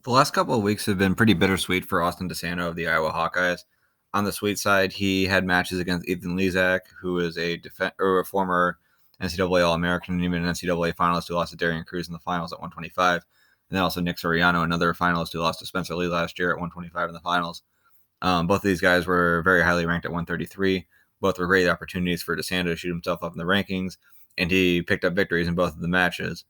The last couple of weeks have been pretty bittersweet for Austin Desanto of the Iowa Hawkeyes. On the sweet side, he had matches against Ethan Lezak, who is a former NCAA All-American and even an NCAA finalist who lost to Darian Cruz in the finals at 125. And then also Nick Suriano, another finalist who lost to Spencer Lee last year at 125 in the finals. Both of these guys were very highly ranked at 133. Both were great opportunities for Desanto to shoot himself up in the rankings, and he picked up victories in both of the matches.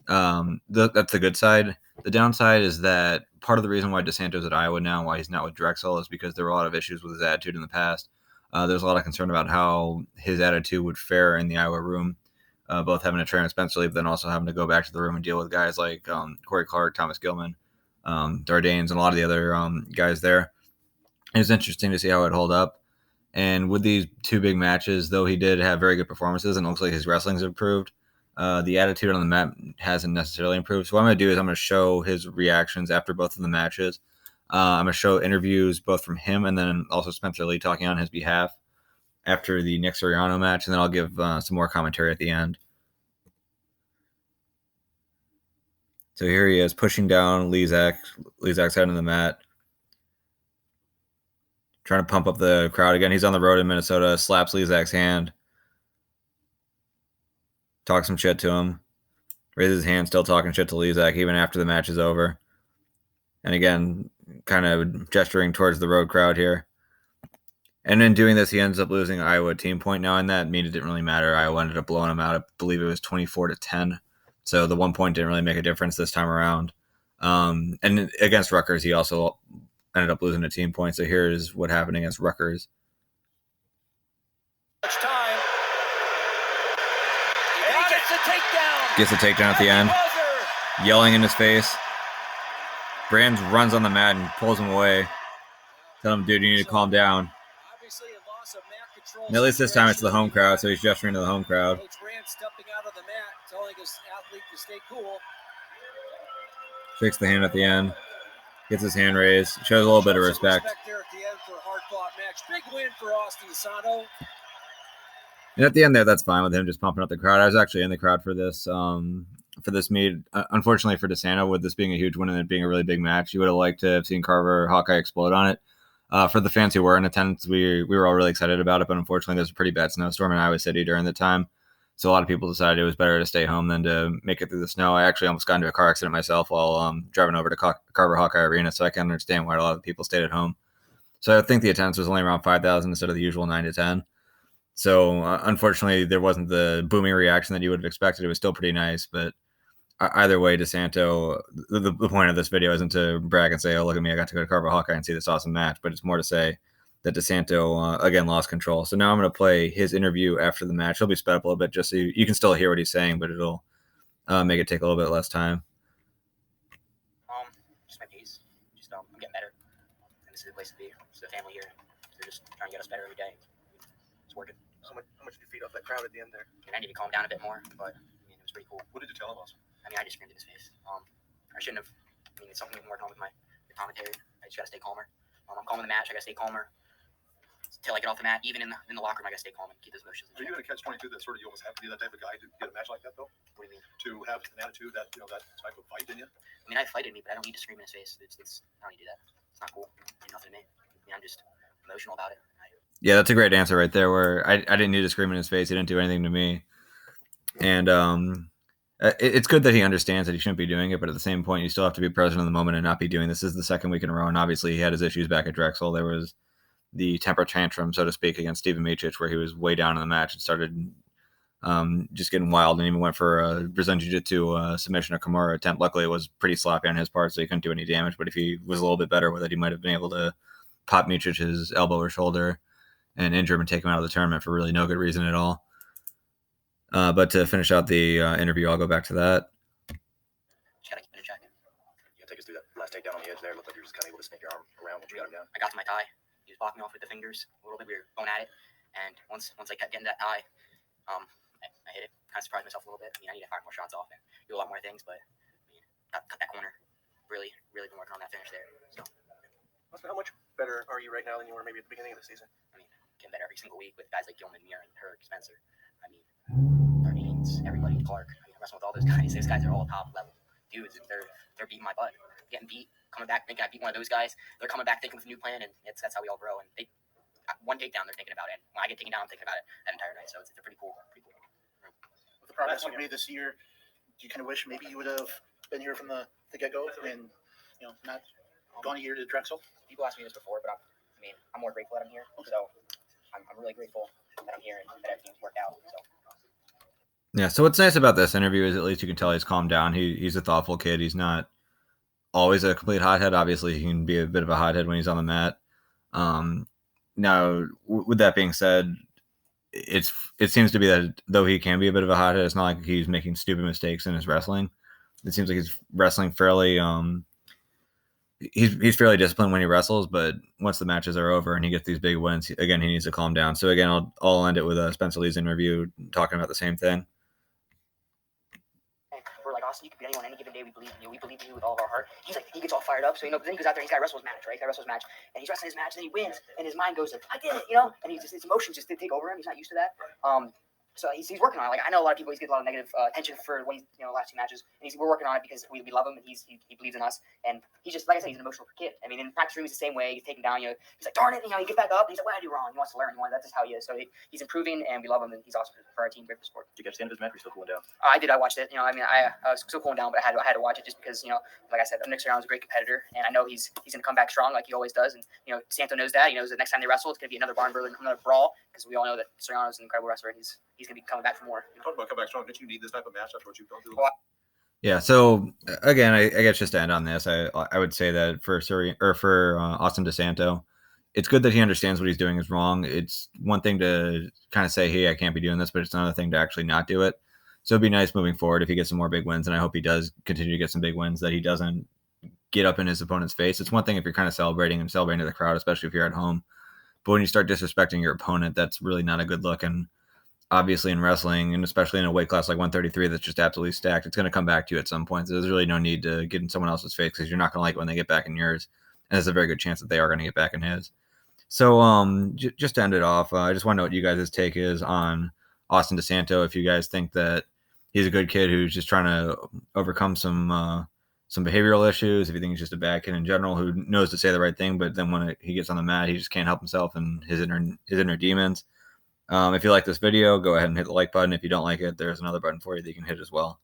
That's the good side. The downside is that part of the reason why Desanto's at Iowa now, why he's not with Drexel, is because there were a lot of issues with his attitude in the past. There's a lot of concern about how his attitude would fare in the Iowa room, both having to train with Spencer Lee, but then also having to go back to the room and deal with guys like Corey Clark, Thomas Gilman, Dardanes, and a lot of the other guys there. It was interesting to see how it hold up. And with these two big matches, though he did have very good performances and it looks like his wrestling's improved, the attitude on the mat hasn't necessarily improved. So what I'm going to do is I'm going to show his reactions after both of the matches. I'm going to show interviews both from him and then also Spencer Lee talking on his behalf after the Nick Suriano match, and then I'll give some more commentary at the end. So here he is pushing down Lezak's head on the mat, trying to pump up the crowd again. He's on the road in Minnesota, slaps Lezak's hand, talks some shit to him, raises his hand, still talking shit to Lezak even after the match is over. And again, kind of gesturing towards the road crowd here. And in doing this, he ends up losing Iowa team point. Now, in that mean, it didn't really matter. Iowa ended up blowing him out. I believe it was 24-10. So the 1 point didn't really make a difference this time around. And against Rutgers, he also ended up losing a team point. So here's what happened against Rutgers. Time. And he gets a takedown. Gets a takedown at the end. Yelling in his face. Brands runs on the mat and pulls him away. Tell him, dude, you need to calm down. And at least this time it's the home crowd, so he's gesturing to the home crowd. Coach Brand stepping out of the mat, telling his athlete to stay cool. Shakes the hand at the end. Gets his hand raised. Shows a little bit of respect. There at the end for a hard-fought match. Big win for Austin Desanto. And at the end there, that's fine with him just pumping up the crowd. I was actually in the crowd for this meet. Unfortunately for Desanto, with this being a huge win and it being a really big match, you would have liked to have seen Carver Hawkeye explode on it. For the fans who were in attendance, we were all really excited about it, but unfortunately there's a pretty bad snowstorm in Iowa City during the time. So a lot of people decided it was better to stay home than to make it through the snow. I actually almost got into a car accident myself while driving over to Carver Hawkeye Arena, so I can understand why a lot of people stayed at home. So I think the attendance was only around 5,000 instead of the usual 9 to 10. So unfortunately, there wasn't the booming reaction that you would have expected. It was still pretty nice, but either way, Desanto, the point of this video isn't to brag and say, oh, look at me, I got to go to Carver Hawkeye and see this awesome match, but it's more to say that Desanto, again, lost control. So now I'm going to play his interview after the match. It'll be sped up a little bit just so you can still hear what he's saying, but it'll make it take a little bit less time. Just my pace. I'm getting better. And this is the place to be. It's the family here. They're just trying to get us better every day. It's working. How much did you feed off that crowd at the end there? And I need to calm down a bit more, but it was pretty cool. What did you tell him also? I just screamed in his face. I shouldn't have. It's something I'm working on with my commentary. I just got to stay calmer. I'm calm in the match. I got to stay calmer till I get off the mat. Even in the locker room, I got to stay calm and keep those emotions. Are you going to catch 22 that sort of you almost have to be that type of guy to get a match like that, though? What do you mean? To have an attitude that, that type of fight in you? I fight in me, but I don't need to scream in his face. I don't need to do that. It's not cool. It's nothing to me. I'm just emotional about it. Yeah, that's a great answer right there, where I didn't need to scream in his face. He didn't do anything to me. And it's good that he understands that he shouldn't be doing it, but at the same point, you still have to be present in the moment and not be doing this. This is the second week in a row, and obviously he had his issues back at Drexel. There was the temper tantrum, so to speak, against Steven Miocic, where he was way down in the match and started just getting wild and even went for a Brazilian Jiu-Jitsu submission or Kimura attempt. Luckily, it was pretty sloppy on his part, so he couldn't do any damage, but if he was a little bit better with it, he might have been able to pop Miocic's elbow or shoulder and injure him and take him out of the tournament for really no good reason at all. But to finish out the interview, I'll go back to that. Just gotta keep it in check. You take us through that last takedown on the edge there. It looked like you were just kind of able to snake your arm around once you got him down. I got to my tie. He was blocking me off with the fingers a little bit. We were going at it, and once I kept getting that tie, I hit it. Kind of surprised myself a little bit. I need to fire more shots off and do a lot more things, but cut that corner. Really been working on that finish there. So. How much better are you right now than you were maybe at the beginning of the season? Getting better every single week with guys like Gilman, Muir, and Herc, Spencer. Dardanes, everybody, Clark. I'm wrestling with all those guys. Those guys are all top level dudes. They're beating my butt. getting beat, coming back thinking I beat one of those guys. They're coming back thinking with a new plan, and that's how we all grow. And they one takedown they're thinking about it. And when I get taken down, I'm thinking about it that entire night. So it's a pretty cool. With the progress you made this year, do you kind of wish maybe you would have been here from the get-go and not gone a year to Drexel? People asked me this before, but I'm more grateful that I'm here. So I'm really grateful that I'm here and that everything's worked out. So. Yeah, so what's nice about this interview is at least you can tell he's calmed down. He's a thoughtful kid. He's not always a complete hothead. Obviously, he can be a bit of a hothead when he's on the mat. Now, with that being said, it seems to be that though he can be a bit of a hothead, it's not like he's making stupid mistakes in his wrestling. It seems like he's wrestling fairly. He's fairly disciplined when he wrestles, but once the matches are over and he gets these big wins, again he needs to calm down. So again, I'll end it with Spencer Lee's interview talking about the same thing. We're like, Austin, you can beat anyone any given day. We believe in you. We believe in you with all of our heart. He's like, he gets all fired up. So, then he goes out there, he's got to wrestle his match, right? He's got to wrestle his match. And he's wrestling his match, and then he wins. And his mind goes like, I did it, And his emotions just take over him. He's not used to that. So he's working on it. Like, I know a lot of people, he's getting a lot of negative attention for when he's, last two matches. And we're working on it because we love him and he believes in us. And he's just, like I said, he's an emotional kid. In practice room, he's the same way. He's taken down, he's like, darn it, he get back up. And he's like, what did I do wrong? He wants to learn. That's just how he is. So he's improving and we love him and he's awesome for our team, great for sport. Did you catch the end of his match? Or still cooling down? I did. I watched it. I was still cooling down, but I had to watch it just because, like I said, Nick Suriano's a great competitor, and I know he's going to come back strong like he always does. And Desanto knows that. He knows that next time they wrestle, it's going to be another barn burner, another brawl, because we all know that Suriano's an incredible wrestler, and he's going to be coming back for more. Talk about come back strong. Did you need this type of match after what you've gone through? Yeah. So again, I guess just to end on this, I would say that for Austin Desanto, it's good that he understands what he's doing is wrong. It's one thing to kind of say, hey, I can't be doing this, but it's another thing to actually not do it. So it'd be nice moving forward if he gets some more big wins, and I hope he does continue to get some big wins, that he doesn't get up in his opponent's face. It's one thing if you're kind of celebrating to the crowd, especially if you're at home. But when you start disrespecting your opponent, that's really not a good look. And obviously in wrestling, and especially in a weight class like 133 that's just absolutely stacked, it's going to come back to you at some point. So there's really no need to get in someone else's face because you're not going to like it when they get back in yours. And there's a very good chance that they are going to get back in his. So just to end it off, I just want to know what you guys' take is on Austin Desanto. If you guys think that he's a good kid who's just trying to overcome some behavioral issues, if you think he's just a bad kid in general who knows to say the right thing, but then when he gets on the mat, he just can't help himself and his inner demons. If you like this video, go ahead and hit the like button. If you don't like it, there's another button for you that you can hit as well.